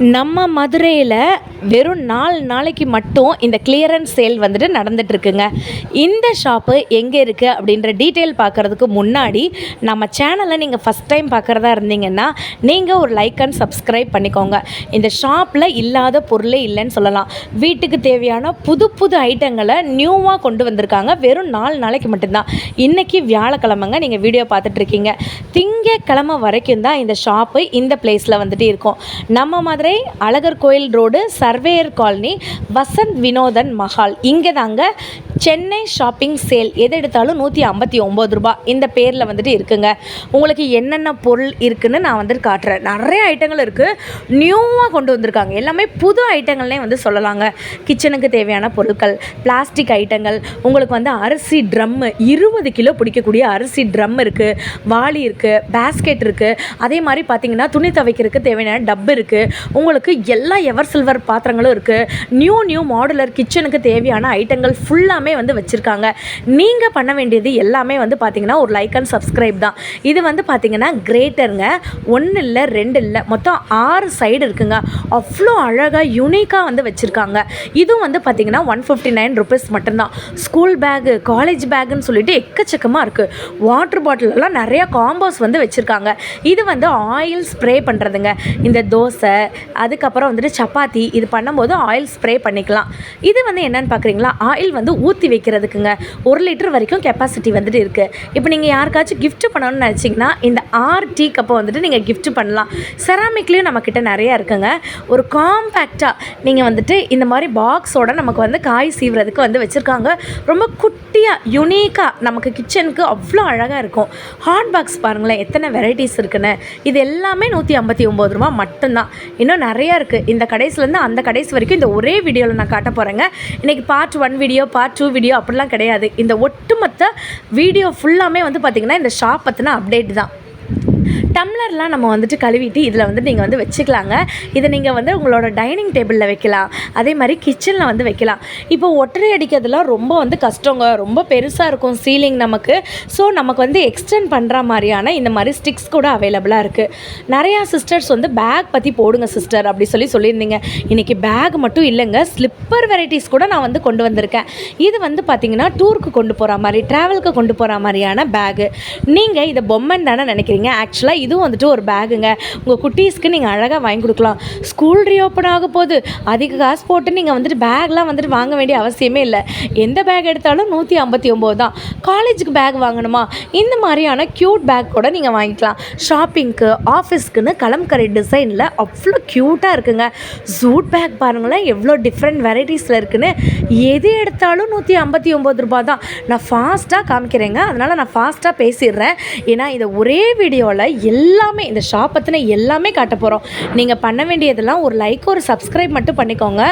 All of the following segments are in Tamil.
நம்ம மதுரையில் வெறும் 4 நாளைக்கு மட்டும் இந்த கிளியரன்ஸ் சேல் வந்துட்டு நடந்துகிட்ருக்குங்க. இந்த ஷாப்பு எங்கே இருக்குது அப்படின்ற டீட்டெயில் பார்க்குறதுக்கு முன்னாடி நம்ம சேனலை நீங்கள் ஃபஸ்ட் டைம் பார்க்குறதா இருந்தீங்கன்னா நீங்கள் ஒரு லைக் அண்ட் சப்ஸ்கிரைப் பண்ணிக்கோங்க. இந்த ஷாப்பில் இல்லாத பொருளே இல்லைன்னு சொல்லலாம். வீட்டுக்கு தேவையான புது புது ஐட்டங்களை நியூவாக கொண்டு வந்திருக்காங்க. வெறும் 4 நாளைக்கு மட்டும்தான். இன்றைக்கி வியாழக்கிழமைங்க, நீங்கள் வீடியோ பார்த்துட்ருக்கீங்க. திங்கக்கிழமை வரைக்கும் தான் இந்த ஷாப்பு இந்த பிளேஸில் வந்துட்டு இருக்கும். நம்ம மதுரை அழகர் கோயில் road, surveyor colony, Vasanth Vinothan Mahal. இங்கே தாங்க சென்னை ஷாப்பிங் சேல். எது எடுத்தாலும் 159 ரூபா இந்த பேரில் வந்துட்டு இருக்குங்க. உங்களுக்கு என்னென்ன பொருள் இருக்குதுன்னு நான் வந்துட்டு காட்டுறேன். நிறைய ஐட்டங்கள் இருக்குது, நியூவாக கொண்டு வந்திருக்காங்க. எல்லாமே புது ஐட்டங்கள்னே வந்து சொல்லலாங்க. கிச்சனுக்கு தேவையான பொருட்கள், பிளாஸ்டிக் ஐட்டங்கள், உங்களுக்கு வந்து அரிசி ட்ரம்மு, 20 கிலோ பிடிக்கக்கூடிய அரிசி ட்ரம் இருக்குது, வாளி இருக்குது, பேஸ்கெட் இருக்குது. அதே மாதிரி பார்த்திங்கன்னா துணி துவைக்கிறதுக்கு தேவையான டப்பு இருக்குது. உங்களுக்கு எல்லா எவர் சில்வர் பாத்திரங்களும் இருக்குது. நியூ மாடுலர் கிச்சனுக்கு தேவையான ஐட்டங்கள் ஃபுல்லாமே வந்து வச்சுருக்காங்க. நீங்கள் பண்ண வேண்டியது எல்லாமே வந்து பார்த்திங்கன்னா ஒரு லைக் அண்ட் சப்ஸ்கிரைப் தான். இது வந்து பார்த்திங்கன்னா கிரேட்டருங்க. 1 இல்லை 2 இல்லை, மொத்தம் 6 சைடு இருக்குங்க. அவ்வளோ அழகாக யூனிக்காக வந்து வச்சுருக்காங்க. இதுவும் வந்து பார்த்திங்கன்னா 159 ருபீஸ் மட்டும்தான். ஸ்கூல் பேகு, காலேஜ் பேக்குன்னு சொல்லிட்டு எக்கச்சக்கமாக இருக்குது. வாட்டர் பாட்டிலெல்லாம் நிறையா காம்போஸ் வந்து வச்சுருக்காங்க. இது வந்து ஆயில் ஸ்ப்ரே பண்ணுறதுங்க. இந்த தோசை, அதுக்கப்புறம் வந்துட்டு சப்பாத்தி, இது பண்ணும்போது ஆயில் ஸ்ப்ரே பண்ணிக்கலாம். இது வந்து என்னென்னு பார்க்குறீங்களா, ஆயில் வந்து ஊற்றி வைக்கிறதுக்குங்க. 1 லிட்டர் வரைக்கும் கெப்பாசிட்டி வந்துட்டு இருக்குது. இப்போ நீங்கள் யாருக்காச்சும் கிஃப்ட் பண்ணணும்னு நினச்சிங்கன்னா இந்த 6 டீ கப்பை வந்துட்டு நீங்கள் கிஃப்ட் பண்ணலாம். செராமிக்லேயும் நம்மக்கிட்ட நிறையா இருக்குங்க. ஒரு காம்பேக்டாக நீங்கள் வந்துட்டு இந்த மாதிரி பாக்ஸோட நமக்கு வந்து காய் சீவுறதுக்கு வந்து வச்சுருக்காங்க. ரொம்ப குட்டியாக யூனிக்காக நமக்கு கிச்சனுக்கு அவ்வளோ அழகாக இருக்கும். ஹாட் பாக்ஸ் பாருங்களேன், எத்தனை வெரைட்டிஸ் இருக்குன்னு. இது எல்லாமே 159 ரூபா மட்டும்தான். இன்னும் நிறையா இருக்குது. இந்த கடைசிலேருந்து அந்த கடைசி வரைக்கும் இந்த ஒரே வீடியோவில் நான் காட்ட போகிறேங்க. இன்றைக்கி பார்ட் 1 வீடியோ, பார்ட் 2 வீடியோ அப்படிலாம் கிடையாது. இந்த ஒட்டுமொத்த வீடியோ ஃபுல்லாமே வந்து பார்த்திங்கன்னா இந்த ஷாப் பற்றின அப்டேட் தான். டம்ளர்லாம் நம்ம வந்துட்டு கழுவிட்டு இதில் வந்து நீங்கள் வந்து வச்சுக்கலாங்க. இதை நீங்கள் வந்து உங்களோட டைனிங் டேபிளில் வைக்கலாம், அதே மாதிரி கிச்சனில் வந்து வைக்கலாம். இப்போ ஒற்றை அடிக்கிறதுலாம் ரொம்ப வந்து கஷ்டங்க, ரொம்ப பெருசாக இருக்கும் சீலிங் நமக்கு. ஸோ நமக்கு வந்து எக்ஸ்டெண்ட் பண்ணுற மாதிரியான இந்த மாதிரி ஸ்டிக்ஸ் கூட அவைலபிளாக இருக்குது. நிறையா சிஸ்டர்ஸ் வந்து பேக் பற்றி போடுங்க சிஸ்டர் அப்படி சொல்லியிருந்தீங்க. இன்றைக்கி பேக் மட்டும் இல்லைங்க, ஸ்லிப்பர் வெரைட்டிஸ் கூட நான் வந்து கொண்டு வந்திருக்கேன். இது வந்து பார்த்திங்கன்னா டூருக்கு கொண்டு போகிற மாதிரி, ட்ராவலுக்கு கொண்டு போகிற மாதிரியான பேகு. நீங்கள் இதை பொம்மைன்னு தானே நினைக்கிறீங்க. ஆக்சுவலாக இதுவும் வந்துட்டு ஒரு பேகுங்க. உங்கள் குட்டீஸ்க்கு நீங்கள் அழகாக வாங்கி கொடுக்கலாம். ஸ்கூல் ரீஓப்பன் ஆக போது, அதிக காசு போட்டு நீங்கள் வந்துட்டு பேக்லாம் வந்துட்டு வாங்க வேண்டிய அவசியமே இல்லை. எந்த பேக் எடுத்தாலும் 159 தான். காலேஜுக்கு பேக் வாங்கணுமா, இந்த மாதிரியான க்யூட் பேக் கூட நீங்கள் வாங்கிக்கலாம். ஷாப்பிங்க்கு, ஆஃபீஸ்க்குன்னு கலம்கரை டிசைனில் அவ்வளோ க்யூட்டாக இருக்குங்க. ஜூட் பேக் பாருங்களேன், எவ்வளோ டிஃப்ரெண்ட் வெரைட்டிஸில் இருக்குன்னு. எது எடுத்தாலும் 159 ரூபா தான். நான் ஃபாஸ்ட்டாக காமிக்கிறேங்க, அதனால் நான் ஃபாஸ்ட்டாக பேசிடுறேன். ஏன்னா இதை ஒரே வீடியோவில் எல்லாமே இந்த ஷாப் பற்றின எல்லாமே காட்ட போகிறோம். நீங்கள் பண்ண வேண்டியதெல்லாம் ஒரு லைக், ஒரு சப்ஸ்கிரைப் மட்டும் பண்ணிக்கோங்க.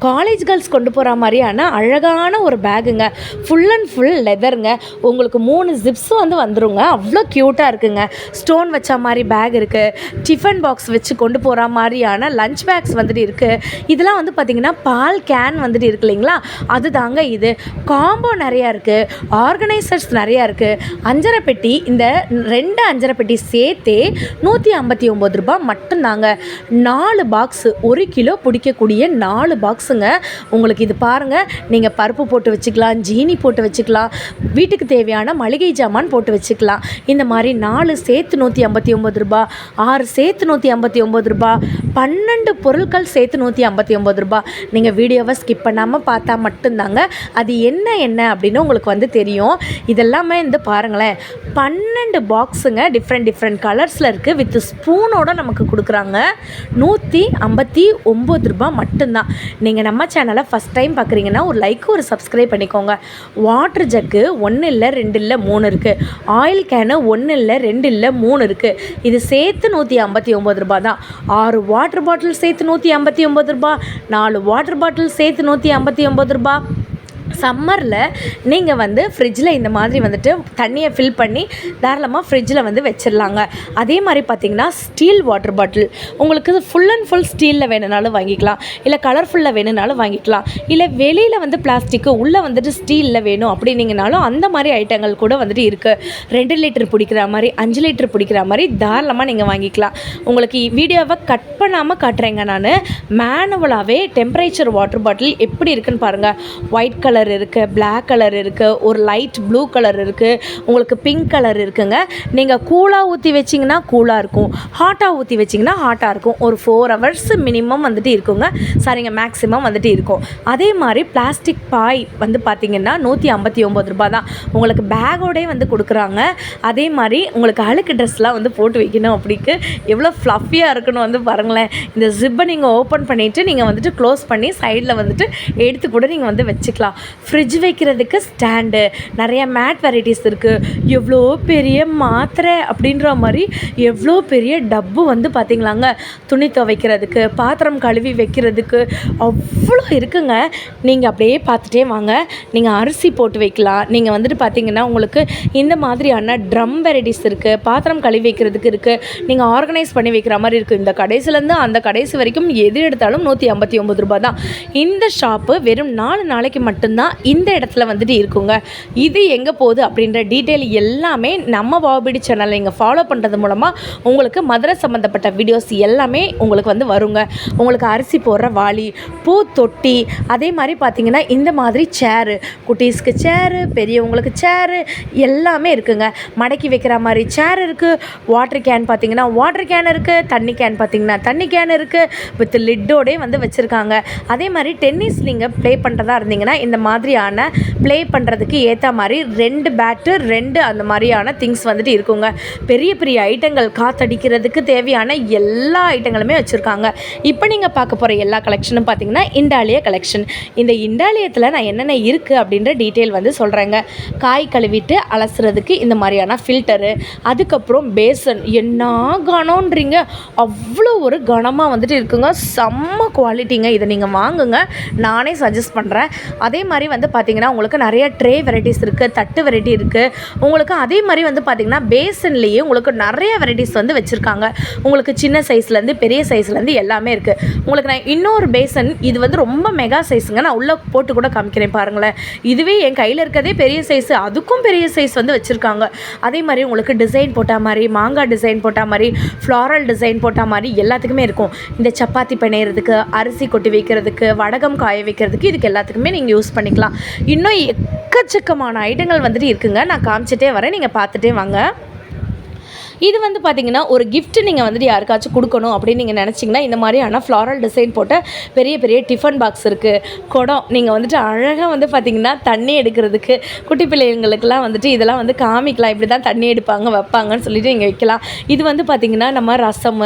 காலேஜ் கேர்ள்ஸ் கொண்டு போகிற மாதிரியான அழகான ஒரு பேகுங்க. ஃபுல் அண்ட் ஃபுல் லெதருங்க. உங்களுக்கு 3 ஜிப்ஸும் வந்து வந்துருங்க. அவ்வளோ க்யூட்டாக இருக்குங்க. ஸ்டோன் வச்ச மாதிரி பேக் இருக்குது. டிஃபன் பாக்ஸ் வச்சு கொண்டு போகிற மாதிரியான லஞ்ச் பேக்ஸ் வந்துட்டு இருக்குது. இதெல்லாம் வந்து பார்த்திங்கன்னா பால் கேன் வந்துட்டு இருக்கு இல்லைங்களா, அது தாங்க இது. காம்போ நிறையா இருக்குது, ஆர்கனைசர்ஸ் நிறையா இருக்குது. அஞ்சரை பெட்டி, இந்த 2 அஞ்சரை பெட்டி சேர்த்தே 159 ரூபா மட்டும்தாங்க. 4 பாக்ஸு, 1 கிலோ பிடிக்கக்கூடிய 4 பாக்ஸுங்க. உங்களுக்கு இது பாருங்கள், நீங்கள் பருப்பு போட்டு வச்சுக்கலாம், ஜீனி போட்டு வச்சுக்கலாம், வீட்டுக்கு தேவையான மளிகை ஜாமான் போட்டு வச்சுக்கலாம். இந்த மாதிரி 4 சேர்த்து 159 ரூபா, 6 சேர்த்து 159 ரூபா, 12 பொருட்கள் சேர்த்து 159 ரூபா. நீங்கள் வீடியோவை ஸ்கிப் பண்ணாமல் பார்த்தா மட்டும்தாங்க அது என்ன அப்படின்னு உங்களுக்கு வந்து தெரியும். இதெல்லாமே இந்த பாருங்களேன், 12 பாக்ஸுங்க, டிஃப்ரெண்ட் கலர்ஸில் இருக்குது. வித் ஸ்பூனோட நமக்கு கொடுக்குறாங்க. 159 ரூபா மட்டும்தான். நீங்கள் நம்ம சேனலை ஃபஸ்ட் டைம் பார்க்குறீங்கன்னா ஒரு லைக், ஒரு சப்ஸ்கிரைப் பண்ணிக்கோங்க. வாட்டர் ஜக்கு 1 இல்லை 2 இல்லை 3 இருக்குது. ஆயில் கேனு 1 இல்லை 2 இல்லை 3 இருக்குது. இது சேர்த்து 159 ரூபா தான். 6 வாட்டர் பாட்டில் சேர்த்து 159 ரூபா, 4 வாட்டர் பாட்டில் சேர்த்து 159 ரூபா, சம்மரில் நீங்கள் வந்து ஃப்ரிட்ஜில் இந்த மாதிரி வந்துட்டு தண்ணியை ஃபில் பண்ணி தாராளமாக ஃப்ரிட்ஜில் வந்து வச்சிடலாங்க. அதே மாதிரி பார்த்திங்கன்னா ஸ்டீல் வாட்டர் பாட்டில் உங்களுக்கு ஃபுல் அண்ட் ஃபுல் ஸ்டீலில் வேணுனாலும் வாங்கிக்கலாம், இல்லை கலர்ஃபுல்லில் வேணுனாலும் வாங்கிக்கலாம், இல்லை வெளியில் வந்து பிளாஸ்டிக்கு உள்ளே வந்துட்டு ஸ்டீலில் வேணும் அப்படின்னீங்கனாலும் அந்த மாதிரி ஐட்டங்கள் கூட வந்துட்டு இருக்குது. 2 லிட்டர் பிடிக்கிற மாதிரி 5 லிட்டர் பிடிக்கிற மாதிரி தாராளமாக நீங்கள் வாங்கிக்கலாம். உங்களுக்கு வீடியோவை கட் பண்ணாமல் காட்டுறேங்க. நான் மேனுவலாகவே டெம்பரேச்சர் வாட்டர் பாட்டில் எப்படி இருக்குன்னு பாருங்கள். ஒயிட் கலர் இருக்குது, பிளாக் கலர் இருக்குது, ஒரு லைட் ப்ளூ கலர் இருக்குது, உங்களுக்கு பிங்க் கலர் இருக்குங்க. நீங்கள் கூலாக ஊற்றி வச்சிங்கன்னா கூலாக இருக்கும், ஹாட்டாக ஊற்றி வச்சிங்கன்னா ஹாட்டாக இருக்கும். ஒரு 4 hours மினிமம் வந்துட்டு இருக்குங்க, சரிங்க, மேக்ஸிமம் வந்துட்டு இருக்கும். அதே மாதிரி பிளாஸ்டிக் பாய் வந்து பார்த்திங்கன்னா 159 ரூபா தான். உங்களுக்கு பேக்கோடே வந்து கொடுக்குறாங்க. அதே மாதிரி உங்களுக்கு அழுக்கு ட்ரெஸ்லாம் வந்து போட்டு வைக்கணும் அப்படிக்கு எவ்வளோ ஃப்ளஃபியாக இருக்கணும் வந்து பாருங்களேன். இந்த ஜிப்பை நீங்கள் ஓப்பன் பண்ணிவிட்டு நீங்கள் வந்துட்டு க்ளோஸ் பண்ணி சைடில் வந்துட்டு எடுத்து கூட நீங்கள் வந்து வச்சுக்கலாம். ஃப்ரிட்ஜ் வைக்கிறதுக்கு ஸ்டாண்டு, நிறைய மேட் வெரைட்டிஸ் இருக்குது. எவ்வளோ பெரிய மாத்திரை அப்படின்ற மாதிரி எவ்வளோ பெரிய டப்பு வந்து பார்த்திங்களாங்க, துணி துவைக்கிறதுக்கு, பாத்திரம் கழுவி வைக்கிறதுக்கு அவ்வளோ இருக்குங்க. நீங்கள் அப்படியே பார்த்துட்டே வாங்க. நீங்கள் அரிசி போட்டு வைக்கலாம். நீங்கள் வந்துட்டு பார்த்திங்கன்னா உங்களுக்கு இந்த மாதிரியான ட்ரம் வெரைட்டிஸ் இருக்குது, பாத்திரம் கழுவி வைக்கிறதுக்கு இருக்குது. நீங்கள் ஆர்கனைஸ் பண்ணி வைக்கிற மாதிரி இருக்குது. இந்த கடைசிலேருந்து அந்த கடைசி வரைக்கும் எது எடுத்தாலும் 159 ரூபா தான். இந்த ஷாப்பு வெறும் 4 நாளைக்கு மட்டும்தான் இந்த இடத்துல வந்துட்டு இருக்குங்க. இது எங்கே போகுது அப்படின்ற டீட்டெயில் எல்லாமே நம்ம வாபிடி சேனலை நீங்கள் ஃபாலோ பண்ணுறது மூலமாக உங்களுக்கு மதுரை சம்மந்தப்பட்ட வீடியோஸ் எல்லாமே உங்களுக்கு வந்து வருங்க. உங்களுக்கு அரிசி போடுற வாளி, பூ தொட்டி, அதே மாதிரி பார்த்திங்கன்னா இந்த மாதிரி சேரு, குட்டீஸ்க்கு சேரு, பெரியவங்களுக்கு சேரு எல்லாமே இருக்குங்க. மடக்கி வைக்கிற மாதிரி சேர் இருக்குது. வாட்டர் கேன் பார்த்திங்கன்னா வாட்டர் கேன் இருக்குது. தண்ணி கேன் பார்த்திங்கன்னா தண்ணி கேன் இருக்குது. வித் லிட்டோடே வந்து வச்சுருக்காங்க. அதே மாதிரி டென்னிஸ் நீங்கள் ப்ளே பண்ணுறதா இருந்தீங்கன்னா இந்த மாதிரியான ப்ளே பண்ணுறதுக்கு ஏற்ற மாதிரி 2 பேட்டு 2 அந்த மாதிரியான திங்ஸ் வந்துட்டு இருக்குங்க. பெரிய பெரிய ஐட்டங்கள் காற்றடிக்கிறதுக்கு தேவையான எல்லா ஐட்டங்களுமே வச்சுருக்காங்க. இப்போ நீங்கள் பார்க்க போகிற எல்லா கலெக்ஷனும் பார்த்திங்கன்னா இண்டாலியா கலெக்ஷன். இந்த இண்டாலியத்தில் நான் என்னென்ன இருக்குது அப்படின்ற டீட்டெயில் வந்து சொல்கிறேங்க. காய் கழுவிட்டு அலசுறதுக்கு இந்த மாதிரியான ஃபில்டரு, அதுக்கப்புறம் பேசன், என்ன கனம்ன்றீங்க, அவ்வளோ ஒரு கனமாக வந்துட்டு இருக்குங்க. செம்ம குவாலிட்டிங்க. இதை நீங்கள் வாங்குங்க, நானே சஜஸ்ட் பண்ணுறேன். அதே மாதிரி வந்து பார்த்திங்கன்னா உங்களுக்கு நிறைய ட்ரே வெரைட்டிஸ் இருக்குது, தட்டு வெரைட்டி இருக்குது. உங்களுக்கு அதே மாதிரி வந்து பார்த்திங்கன்னா பேசன்லேயே உங்களுக்கு நிறைய வெரைட்டிஸ் வந்து வச்சுருக்காங்க. உங்களுக்கு சின்ன சைஸ்லேருந்து பெரிய சைஸ்லேருந்து எல்லாமே இருக்குது. உங்களுக்கு நான் இன்னொரு பேசன், இது வந்து ரொம்ப மெகா சைஸுங்க, நான் உள்ளே போட்டு கூட காமிக்கிறேன் பாருங்களேன். இதுவே என் கையில் இருக்கிறதே பெரிய சைஸு, அதுக்கும் பெரிய சைஸ் வந்து வச்சுருக்காங்க. அதே மாதிரி உங்களுக்கு டிசைன் போட்ட மாதிரி, மாங்காய் டிசைன் போட்ட மாதிரி, ஃப்ளாரல் டிசைன் போட்ட மாதிரி எல்லாத்துக்குமே இருக்கும். இந்த சப்பாத்தி பிணையிறதுக்கு, அரிசி கொட்டி வைக்கிறதுக்கு, வடகம் காய வைக்கிறதுக்கு, இதுக்கு எல்லாத்துக்குமே நீங்கள் யூஸ் பண்ணிக்கலாம். இன்னும் எக்கச்சக்கமான ஐட்டங்கள் வந்துட்டு இருக்குங்க. நான் காமிச்சிட்டே வரேன், நீங்கள் பார்த்துட்டே வாங்க. இது வந்து பார்த்திங்கன்னா ஒரு கிஃப்ட் நீங்கள் வந்துட்டு யாருக்காச்சும் கொடுக்கணும் அப்படின்னு நீங்கள் நினச்சிங்கன்னா இந்த மாதிரியான ஃப்ளாரல் டிசைன் போட்ட பெரிய பெரிய டிஃபன் பாக்ஸ் இருக்குது. குடம், நீங்கள் வந்துட்டு அழகாக வந்து பார்த்திங்கன்னா தண்ணி எடுக்கிறதுக்கு, குட்டி பிள்ளைங்களுக்கெல்லாம் வந்துட்டு இதெல்லாம் வந்து காமிக்கலாம், இப்படி தான் தண்ணி எடுப்பாங்க வைப்பாங்கன்னு சொல்லிட்டு நீங்கள் வைக்கலாம். இது வந்து பார்த்திங்கன்னா நம்ம ரசம்,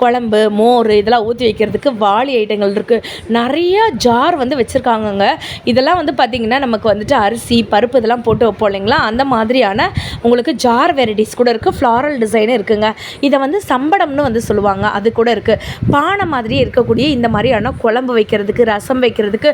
குழம்பு, மோர் இதெல்லாம் ஊற்றி வைக்கிறதுக்கு வாளி ஐட்டங்கள் இருக்குது. நிறைய ஜார் வந்து வச்சுருக்காங்கங்க. இதெல்லாம் வந்து பார்த்திங்கன்னா நமக்கு வந்துட்டு அரிசி பருப்பு இதெல்லாம் போட்டு வைப்போம் இல்லைங்களா, அந்த மாதிரியான உங்களுக்கு ஜார் வெரைட்டிஸ் கூட இருக்குது. ஃப்ளாரல் டிசைன் இருக்குங்க. இதை வந்து சம்படம்னு வந்து சொல்லுவாங்க, அது கூட இருக்குது. பானை மாதிரி இருக்கக்கூடிய இந்த மாதிரியான குழம்பு வைக்கிறதுக்கு, ரசம் வைக்கிறதுக்கு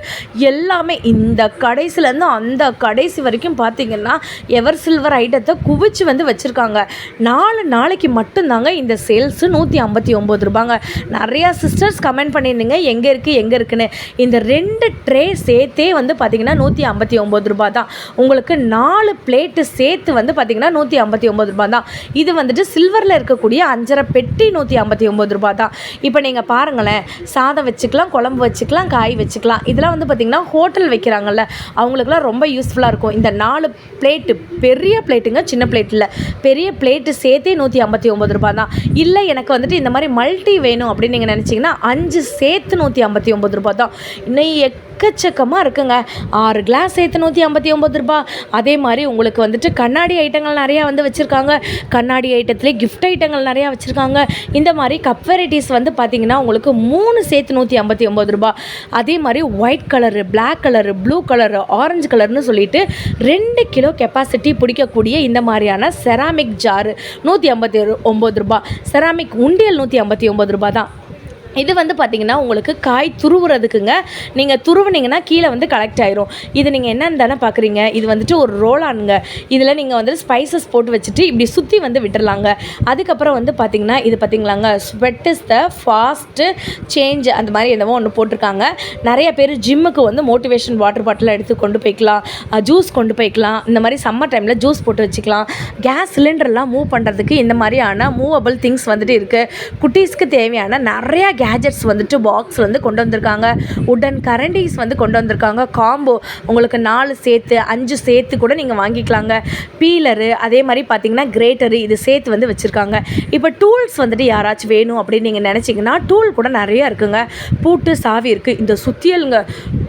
எல்லாமே இந்த கடைசிலேருந்து அந்த கடைசி வரைக்கும் பார்த்திங்கன்னா எவர் சில்வர் ஐட்டத்தை குவிச்சு வந்து வச்சுருக்காங்க. 4 நாளைக்கு மட்டும்தாங்க இந்த சேல்ஸு. 159 ரூபாங்க. நிறையா சிஸ்டர்ஸ் கமெண்ட் பண்ணியிருந்தீங்க எங்கே இருக்குன்னு. இந்த 2 ட்ரே சேர்த்தே வந்து பார்த்திங்கன்னா 159 ரூபா தான். உங்களுக்கு 4 பிளேட்டு சேர்த்து வந்து பார்த்திங்கன்னா 159 ரூபா தான். இது வந்துட்டு சில்வரில் இருக்கக்கூடிய 5.5 பெட்டி 159 ரூபா தான். இப்போ நீங்கள் பாருங்களேன், சாதம் வச்சுக்கலாம், குழம்பு வச்சுக்கலாம், காய் வச்சுக்கலாம். இதெல்லாம் வந்து பார்த்திங்கன்னா ஹோட்டல் வைக்கிறாங்கல்ல, அவங்களுக்குலாம் ரொம்ப யூஸ்ஃபுல்லாக இருக்கும். இந்த 4 பிளேட்டு, பெரிய பிளேட்டுங்க, சின்ன பிளேட் இல்லை, பெரிய பிளேட்டு சேர்த்தே 159 ரூபா தான். இல்லை எனக்கு வந்துட்டு இந்த மாதிரி மல்டி வேணும் அப்படின்னு நீங்கள் நினச்சிங்கன்னா 5 சேர்த்து 159 ரூபா தான். இன்னும் எக்கச்சக்கமாக இருக்குங்க. 6 கிளாஸ் சேர்த்து 159 ரூபா. அதே மாதிரி உங்களுக்கு வந்துட்டு கண்ணாடி ஐட்டங்கள் நிறையா வந்து வச்சுருக்காங்க. கண்ணாடி ஐட்டத்துலேயே கிஃப்ட் ஐட்டங்கள் நிறையா வச்சுருக்காங்க. இந்த மாதிரி கப் வெரைட்டிஸ் வந்து பார்த்திங்கன்னா உங்களுக்கு 3 சேர்த்து 159 ரூபா. அதே மாதிரி white colour, black colour, blue colour, orange கலர்னு சொல்லிட்டு 2 கிலோ கெப்பாசிட்டி பிடிக்கக்கூடிய இந்த மாதிரியான செராமிக் ஜாரு 159 ரூபா. செராமிக் உண்டியல் 159 ரூபா தான். இது வந்து பார்த்திங்கன்னா உங்களுக்கு காய் துருவுறதுக்குங்க. நீங்கள் துருவுனீங்கன்னா கீழே வந்து கலெக்ட் ஆயிரும். இது நீங்கள் என்னன்னு தானே பார்க்குறீங்க. இது வந்துட்டு ஒரு ரோலானுங்க. இதில் நீங்கள் வந்து ஸ்பைசஸ் போட்டு வச்சுட்டு இப்படி சுற்றி வந்து விட்டுறலாங்க. அதுக்கப்புறம் வந்து பார்த்திங்கன்னா இது பார்த்திங்களாங்க, sweat is the fast change அந்த மாதிரி என்னவோ ஒன்று போட்டிருக்காங்க. நிறைய பேர் ஜிம்முக்கு வந்து மோட்டிவேஷன் வாட்டர் பாட்டில் எடுத்து கொண்டு போய்க்கலாம், ஜூஸ் கொண்டு போய்க்கலாம். இந்த மாதிரி சம்மர் டைமில் ஜூஸ் போட்டு வச்சுக்கலாம். கேஸ் சிலிண்டர்லாம் மூவ் பண்ணுறதுக்கு இந்த மாதிரியான மூவபிள் திங்ஸ் வந்துட்டு இருக்குது. குட்டீஸ்க்கு தேவையான நிறையா கேஜெட்ஸ் வந்துட்டு பாக்ஸ் வந்து கொண்டு வந்திருக்காங்க. உடன் கரண்டிஸ் வந்து கொண்டு வந்திருக்காங்க. காம்போ உங்களுக்கு 4 சேர்த்து 5 சேர்த்து கூட நீங்கள் வாங்கிக்கலாங்க. பீலரு அதே மாதிரி பார்த்திங்கன்னா கிரேட்டரு இது சேர்த்து வந்து வச்சுருக்காங்க. இப்போ டூல்ஸ் வந்துட்டு யாராச்சும் வேணும் அப்படின்னு நீங்கள் நினச்சிங்கன்னா டூல் கூட நிறையா இருக்குங்க. பூட்டு சாவி இருக்குது. இந்த சுத்தியலுங்க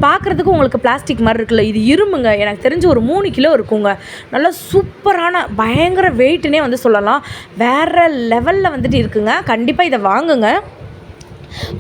பார்க்குறதுக்கு உங்களுக்கு பிளாஸ்டிக் மாதிரி இருக்குல்ல, இது இரும்புங்க. எனக்கு தெரிஞ்சு ஒரு 3 கிலோ இருக்குங்க. நல்லா சூப்பரான பயங்கர வெயிட்டுனே வந்து சொல்லலாம். வேறு லெவலில் வந்துட்டு இருக்குங்க. கண்டிப்பாக இதை வாங்குங்க.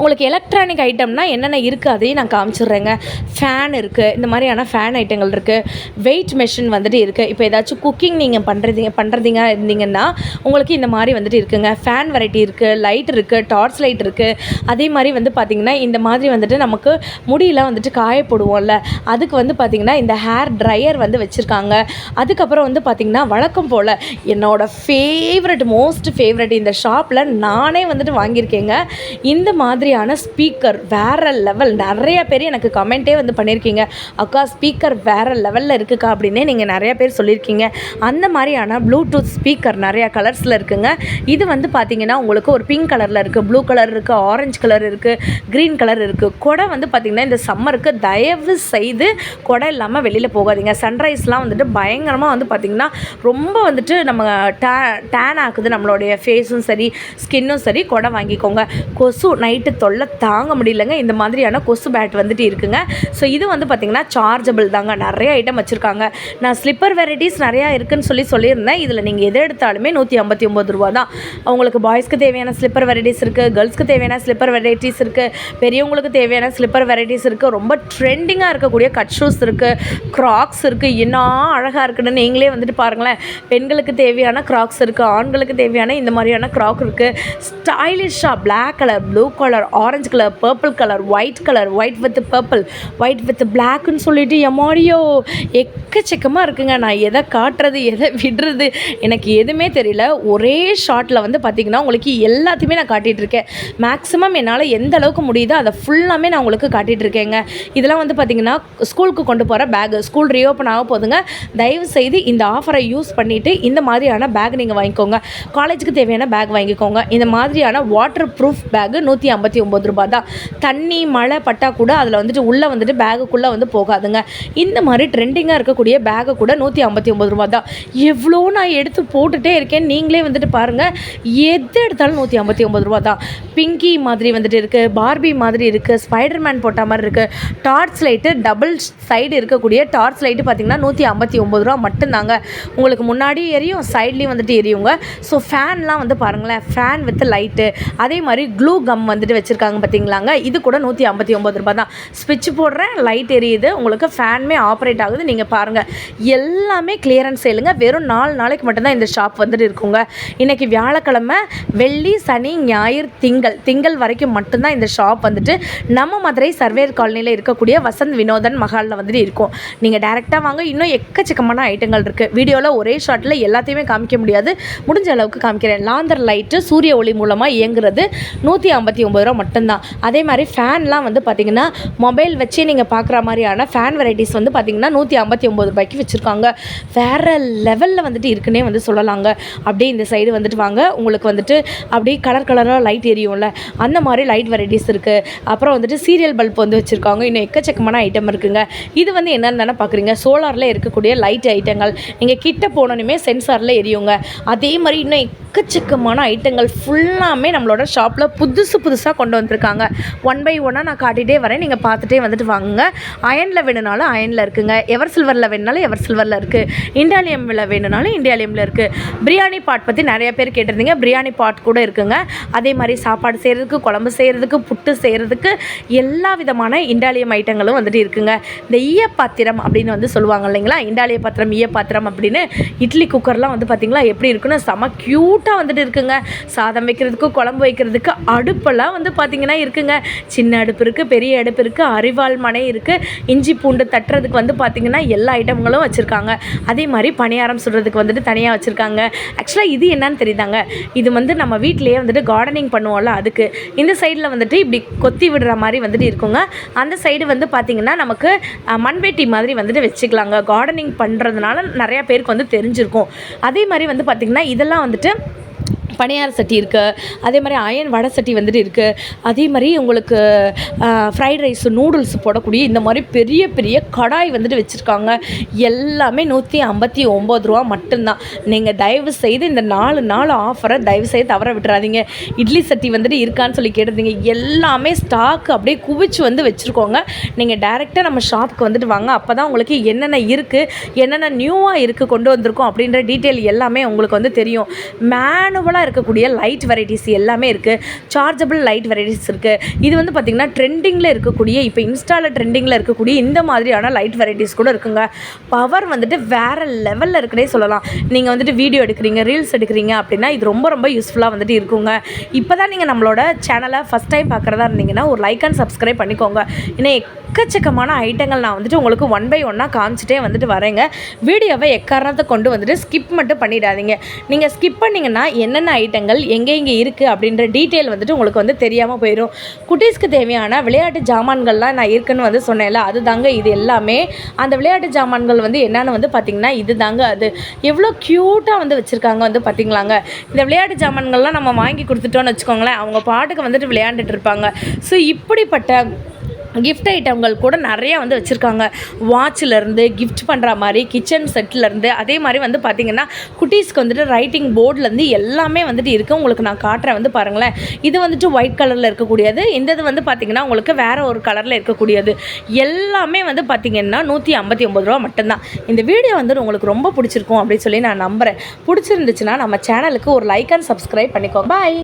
உங்களுக்கு எலக்ட்ரானிக் ஐட்டம்னா என்னென்ன இருக்குது அதையும் நான் காமிச்சிடுறேங்க. ஃபேன் இருக்குது, இந்த மாதிரியான ஃபேன் ஐட்டங்கள் இருக்குது. வெயிட் மெஷின் வந்துட்டு இருக்குது. இப்போ ஏதாச்சும் குக்கிங் நீங்கள் பண்ணுறதிங்க இருந்தீங்கன்னா உங்களுக்கு இந்த மாதிரி வந்துட்டு இருக்குங்க. ஃபேன் வெரைட்டி இருக்குது, லைட் இருக்குது, டார்ச் லைட் இருக்குது. அதே மாதிரி வந்து பார்த்திங்கன்னா இந்த மாதிரி வந்துட்டு நமக்கு முடியெல்லாம் வந்துட்டு காயப்படுவோம்ல, அதுக்கு வந்து பார்த்திங்கன்னா இந்த ஹேர் ட்ரையர் வந்து வச்சுருக்காங்க. அதுக்கப்புறம் வந்து பார்த்திங்கன்னா வழக்கம் போல் என்னோடய மோஸ்ட் ஃபேவரட் இந்த ஷாப்பில் நானே வந்துட்டு வாங்கியிருக்கேங்க. இந்த மாதிரியான ஸ்பீக்கர் வேறு லெவல். நிறைய பேர் எனக்கு கமெண்ட்டே வந்து பண்ணியிருக்கீங்க, அக்கா ஸ்பீக்கர் வேறு லெவலில் இருக்குக்கா அப்படின்னே நீங்கள் நிறைய பேர் சொல்லியிருக்கீங்க. அந்த மாதிரியான ப்ளூடூத் ஸ்பீக்கர் நிறையா கலர்ஸில் இருக்குங்க. இது வந்து பார்த்திங்கன்னா உங்களுக்கு ஒரு பிங்க் கலரில் இருக்குது, ப்ளூ கலர் இருக்குது, ஆரஞ்சு கலர் இருக்குது, க்ரீன் கலர் இருக்குது. கொடை வந்து பார்த்திங்கன்னா இந்த சம்மருக்கு தயவு செய்து கொடை இல்லாமல் வெளியில் போகாதீங்க. சன்ரைஸ்லாம் வந்துட்டு பயங்கரமாக வந்து பார்த்திங்கன்னா ரொம்ப வந்துட்டு நம்ம டேன் ஆக்குது நம்மளுடைய ஃபேஸும் சரி ஸ்கின்னும் சரி. கொடை வாங்கிக்கோங்க. கொசு நைட்டு தொல்லை தாங்க முடியலங்க. இந்த மாதிரியான கொசு பேட் வந்துட்டு இருக்குங்க. ஸோ இது வந்து பார்த்திங்கன்னா சார்ஜபிள் தாங்க. நிறைய ஐட்டம் வச்சுருக்காங்க. நான் ஸ்லிப்பர் வெரைட்டிஸ் நிறையா இருக்குதுன்னு சொல்லியிருந்தேன். இதில் நீங்கள் எது எடுத்தாலுமே 159 ரூபா தான். அவங்களுக்கு பாய்ஸ்க்கு தேவையான ஸ்லிப்பர் வெரைட்டிஸ் இருக்குது, கேர்ள்ஸ்க்கு தேவையான ஸ்லிப்பர் வெரைட்டிஸ் இருக்குது, பெரியவங்களுக்கு தேவையான ஸ்லிப்பர் வெரைட்டிஸ் இருக்குது. ரொம்ப ட்ரெண்டிங்காக இருக்கக்கூடிய கட் ஷூஸ் இருக்குது, க்ராக்ஸ் இருக்குது. என்ன அழகாக இருக்குன்னு நீங்களே வந்துட்டு பாருங்களேன். பெண்களுக்கு தேவையான க்ராக்ஸ் இருக்குது, ஆண்களுக்கு தேவையான இந்த மாதிரியான க்ராக் இருக்குது. ஸ்டைலிஷாக black colour, blue colour, orange colour, purple colour, white with purple, white with பிளாக்னு சொல்லிட்டு எமாடியோ எக்கச்சக்கமாக இருக்குங்க. நான் எதை காட்டுறது எதை விடுறது எனக்கு எதுவுமே தெரியல. ஒரே ஷாட்டில் வந்து பார்த்திங்கன்னா உங்களுக்கு எல்லாத்தையுமே நான் காட்டிகிட்டு இருக்கேன். மேக்ஸிமம் என்னால் எந்த அளவுக்கு முடியுதோ அதை ஃபுல்லாமே நான் உங்களுக்கு காட்டிகிட்டு இருக்கேங்க. இதெல்லாம் வந்து பார்த்திங்கன்னா ஸ்கூலுக்கு கொண்டு போகிற பேகு. ஸ்கூல் ரீஓப்பன் ஆக போதுங்க. தயவு செய்து இந்த ஆஃபரை யூஸ் பண்ணிவிட்டு இந்த மாதிரியான பேக் நீங்கள் வாங்கிக்கோங்க. காலேஜுக்கு தேவையான பேக் வாங்கிக்கோங்க. இந்த மாதிரியான வாட்டர் ப்ரூஃப் பேகு 159 ரூபா தான். தண்ணி மழை பட்டால் கூட அதில் வந்துட்டு உள்ளே வந்துட்டு பேகுக்குள்ளே வந்து போகாதுங்க. இந்த மாதிரி ட்ரெண்டிங்காக இருக்கக்கூடிய பேகை கூட 159 ரூபா தான். எவ்வளோ நான் எடுத்து போட்டுகிட்டே இருக்கேன். நீங்களே வந்துட்டு பாருங்கள், எது எடுத்தாலும் 159 ரூபா தான். பிங்கி மாதிரி வந்துட்டு இருக்குது, பார்பி மாதிரி இருக்குது, ஸ்பைடர்மேன் போட்ட மாதிரி இருக்குது. டார்ச் லைட்டு டபுள் சைடு இருக்கக்கூடிய டார்ச் லைட்டு பார்த்திங்கன்னா 159 ரூபா மட்டும்தாங்க. உங்களுக்கு முன்னாடி எரியும், சைட்லேயும் வந்துட்டு எரியுங்க. ஸோ ஃபேன்லாம் வந்து பாருங்களேன், ஃபேன் வித் லைட்டு. அதே மாதிரி க்ளூ கம் வந்துட்டு வச்சுருக்காங்க பார்த்திங்களாங்க. இது கூட 159 ரூபா தான். ஸ்விட்ச் போடுறேன், லைட் எரியுது, உங்களுக்கு ஃபேனுமே ஆப்ரேட் ஆகுது. நீங்கள் பாருங்கள், எல்லாமே கிளியரன்ஸ் சேலுங்க. வெறும் 4 நாளைக்கு மட்டும்தான் இந்த ஷாப் வந்துட்டு இருக்குங்க. இன்றைக்கி வியாழக்கிழமை, வெள்ளி, சனி, ஞாயிறு, திங்கள் வரைக்கும் மட்டும்தான் இந்த ஷாப் வந்துட்டு நம்ம மதுரை சர்வேர் காலனியில் இருக்கக்கூடிய வசந்த் வினோதன் மஹாலில் வந்துட்டு இருக்கும். நீங்கள் டேரெக்டாக வாங்க. இன்னும் எக்கச்சக்கமான ஐட்டங்கள் இருக்குது. வீடியோவில் ஒரே ஷாட்டில் எல்லாத்தையுமே காமிக்க முடியாது, முடிஞ்ச அளவுக்கு காமிக்கிறேன். லாந்தர் லைட்டு சூரிய ஒளி மூலமாக இயங்குறது 159 ரூபா மட்டும்தான். அதே மாதிரி ஃபேன்லாம் வந்து பார்த்திங்கன்னா மொபைல் வச்சே நீங்கள் பார்க்குற மாதிரியான ஃபேன் வெரைட்டிஸ் வந்து பார்த்திங்கன்னா 159 ரூபாய்க்கு வச்சுருக்காங்க. வேறு லெவலில் வந்துட்டு இருக்குன்னே வந்து சொல்லலாங்க. அப்படியே இந்த சைடு வந்துட்டு வாங்க, உங்களுக்கு வந்துட்டு அப்படியே கலராக லைட் எரியும்ல, அந்த மாதிரி லைட் வெரைட்டிஸ் இருக்குது. அப்புறம் வந்துட்டு சீரியல் பல்ப் வந்து வச்சுருக்காங்க. இன்னும் எக்கச்சக்கமான ஐட்டம் இருக்குங்க. இது வந்து என்னென்னு தானே பார்க்குறீங்க, சோலாரில் இருக்கக்கூடிய லைட் ஐட்டங்கள். நீங்கள் கிட்ட போனோன்னுமே சென்சாரில் எரியுங்க. அதே மாதிரி இன்னும் எக்கச்சக்கமான ஐட்டங்கள் ஃபுல்லாமே நம்மளோட ஷாப்பில் புதுசாக கொண்டு வந்திருக்காங்க. 1 by 1 நான் காட்டிகிட்டே வரேன், நீங்கள் பார்த்துட்டே வந்துட்டு வாங்குங்க. அயனில் வேணுனாலும் அயனில் இருக்குங்க, எவர் சில்வரில் வேணுனாலும் எவர் சில்வரில் இருக்குது, இண்டாலியமில் வேணுனாலும் இண்டாலியமில் இருக்குது. பிரியாணி பாட் பற்றி நிறைய பேர் கேட்டிருந்தீங்க, பிரியாணி பாட் கூட இருக்குங்க. அதே மாதிரி சாப்பாடு செய்கிறதுக்கு, குழம்பு செய்கிறதுக்கு, புட்டு செய்கிறதுக்கு எல்லா விதமான இண்டாலியம் ஐட்டங்களும் வந்துட்டு இருக்குங்க. இந்த ஈயப்பாத்திரம் அப்படின்னு வந்து சொல்லுவாங்க இல்லைங்களா, இண்டாலிய பாத்திரம், ஈயப்பாத்திரம் அப்படின்னு. இட்லி குக்கர்லாம் வந்து பார்த்திங்களா எப்படி இருக்குன்னு செம க்யூட்டாக வந்துட்டு இருக்குங்க. சாதம் வைக்கிறதுக்கு, குழம்பு வைக்கிறதுக்கு அடுப்பெல்லாம் அடுப்பெல்லாம் வந்து பார்த்திங்கன்னா இருக்குங்க. சின்ன அடுப்பு இருக்குது, பெரிய அடுப்பு இருக்குது, அரிவாள் மனை இருக்குது, இஞ்சி பூண்டு தட்டுறதுக்கு வந்து பார்த்திங்கன்னா எல்லா ஐட்டங்களும் வச்சுருக்காங்க. அதே மாதிரி பணியாரம் சுடுறதுக்கு வந்துட்டு தனியாக வச்சுருக்காங்க. ஆக்சுவலாக இது என்னன்னு தெரியுதாங்க, இது வந்து நம்ம வீட்டிலேயே வந்துட்டு கார்டனிங் பண்ணுவோம்ல அதுக்கு. இந்த சைடில் வந்துட்டு இப்படி கொத்தி விடுற மாதிரி வந்துட்டு இருக்குங்க. அந்த சைடு வந்து பார்த்திங்கன்னா நமக்கு மண்வெட்டி மாதிரி வந்துட்டு வச்சுக்கலாங்க. கார்டனிங் பண்ணுறதுனால நிறையா பேருக்கு வந்து தெரிஞ்சிருக்கும். அதே மாதிரி வந்து பார்த்திங்கன்னா இதெல்லாம் வந்துட்டு பணியார சட்டி இருக்குது. அதே மாதிரி அயன் வடை சட்டி வந்துட்டு இருக்குது. அதே மாதிரி உங்களுக்கு ஃப்ரைட் ரைஸு நூடுல்ஸ் போடக்கூடிய இந்த மாதிரி பெரிய பெரிய கடாய் வந்துட்டு வச்சுருக்காங்க. எல்லாமே 159 ரூபா மட்டும்தான். நீங்கள் தயவு செய்து இந்த 4 நாள் ஆஃபரை தயவு செய்து தவற விட்டுறாதீங்க. இட்லி சட்டி வந்துட்டு இருக்கான்னு சொல்லி கேட்டிருந்தீங்க. எல்லாமே ஸ்டாக் அப்படியே குவிச்சு வந்து வச்சுருக்கோங்க. நீங்கள் டைரெக்டாக நம்ம ஷாப்புக்கு வந்துட்டு வாங்க. அப்போ தான் உங்களுக்கு என்னென்ன இருக்குது, என்னென்ன நியூவாக இருக்குது கொண்டு வந்திருக்கோம் அப்படின்ற டீட்டெயில் எல்லாமே உங்களுக்கு வந்து தெரியும். மேனுவலாக இருக்கக்கூடிய லைட் வெரைட்டிஸ் எல்லாமே இருக்குது. சார்ஜபிள் லைட் வெரைட்டிஸ் இருக்குது. இது வந்து பார்த்திங்கன்னா ட்ரெண்டிங்கில் இருக்கக்கூடிய, இப்போ இன்ஸ்டாவில் ட்ரெண்டிங்கில் இருக்கக்கூடிய இந்த மாதிரியான லைட் வெரைட்டிஸ் கூட இருக்குங்க. பவர் வந்துட்டு வேறு லெவலில் இருக்குன்னே சொல்லலாம். நீங்கள் வந்துட்டு வீடியோ எடுக்கிறீங்க, ரீல்ஸ் எடுக்கிறீங்க அப்படின்னா இது ரொம்ப ரொம்ப யூஸ்ஃபுல்லாக வந்துட்டு இருக்குங்க. இப்போ தான் நீங்கள் நம்மளோட சேனலை ஃபஸ்ட் டைம் பார்க்குறதா இருந்தீங்கன்னா ஒரு லைக் அண்ட் சப்ஸ்கிரைப் பண்ணிக்கோங்க. ஏன்னா எக்கச்சக்கமான ஐட்டங்கள் நான் வந்துட்டு உங்களுக்கு 1 by 1 காமிச்சிட்டே வந்துட்டு வரேங்க. வீடியோவை எக்காரணத்தை கொண்டு வந்துட்டு ஸ்கிப் மட்டும் பண்ணிடாதீங்க. நீங்கள் ஸ்கிப் பண்ணிங்கன்னா என்னென்ன ஐட்டங்கள் எங்கே இருக்குது அப்படின்ற டீட்டெயில் வந்துட்டு உங்களுக்கு வந்து தெரியாமல் போயிடும். குட்டீஸ்க்கு தேவையான விளையாட்டு ஜாமான்கள்லாம் நான் இருக்குன்னு வந்து சொன்னேன்ல, அது தாங்க இது எல்லாமே. அந்த விளையாட்டு ஜாமான்கள் வந்து என்னென்னு வந்து பார்த்திங்கன்னா இது தாங்க அது. எவ்வளோ க்யூட்டாக வந்து வச்சுருக்காங்க வந்து பார்த்திங்களாங்க. இந்த விளையாட்டு ஜாமான்கள்லாம் நம்ம வாங்கி கொடுத்துட்டோன்னு வச்சுக்கோங்களேன், அவங்க பாட்டுக்கு வந்துட்டு விளையாண்டுட்டு இருப்பாங்க. ஸோ இப்படிப்பட்ட கிஃப்ட் ஐட்டங்கள் கூட நிறையா வந்து வச்சுருக்காங்க. வாட்சிலேருந்து கிஃப்ட் பண்ணுற மாதிரி, கிச்சன் செட்லேருந்து, அதே மாதிரி வந்து பார்த்திங்கன்னா குட்டீஸ்க்கு வந்துட்டு ரைட்டிங் போர்ட்லேருந்து எல்லாமே வந்துட்டு இருக்குது. உங்களுக்கு நான் காட்டுறேன் வந்து பாருங்களேன். இது வந்துட்டு ஒயிட் கலரில் இருக்கக்கூடியது. இந்த இது வந்து பார்த்திங்கன்னா உங்களுக்கு வேறு ஒரு கலரில் இருக்கக்கூடியது. எல்லாமே வந்து பார்த்திங்கன்னா 159 ரூபா மட்டும்தான். இந்த வீடியோ வந்துட்டு உங்களுக்கு ரொம்ப பிடிச்சிருக்கும் அப்படின்னு சொல்லி நான் நம்புகிறேன். பிடிச்சிருந்துச்சுன்னா நம்ம சேனலுக்கு ஒரு லைக் அண்ட் சப்ஸ்கிரைப் பண்ணிக்கோங்க. பாய்.